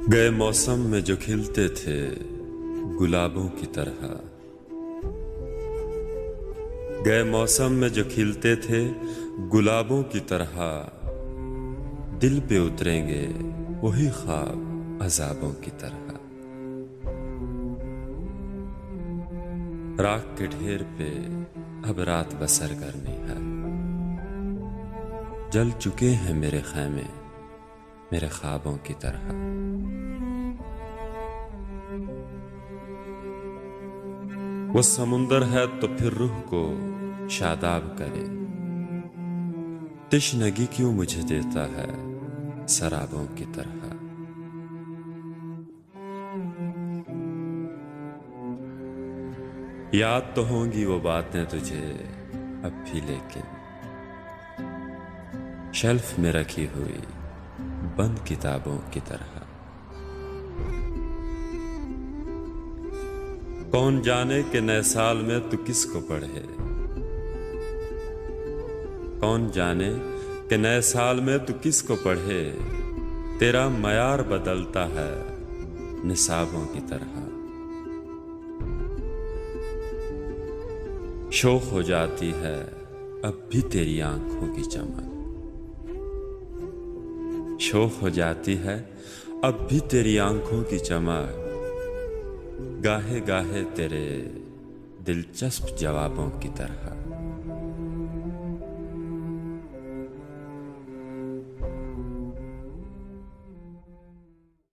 गए मौसम में जो खिलते थे गुलाबों की तरह, गए मौसम में जो खिलते थे गुलाबों की तरह, दिल पे उतरेंगे वही ख्वाब अजाबों की तरह। राख के ढेर पे अब रात बसर करनी है, जल चुके हैं मेरे खैमे मेरे ख्वाबों की तरह। वो समुंदर है तो फिर रूह को शादाब करे, तिश्नगी क्यों मुझे देता है शराबों की तरह। याद तो होंगी वो बातें तुझे अब भी, लेकिन शेल्फ में रखी हुई बंद किताबों की तरह। कौन जाने कि नए साल में तू किसको पढ़े, कौन जाने कि नए साल में तू किसको पढ़े, तेरा मयार बदलता है निसाबों की तरह। शौक हो जाती है अब भी तेरी आंखों की चमक, शौक हो जाती है अब भी तेरी आंखों की चमक, गाहे गाहे तेरे दिलचस्प जवाबों की तरह।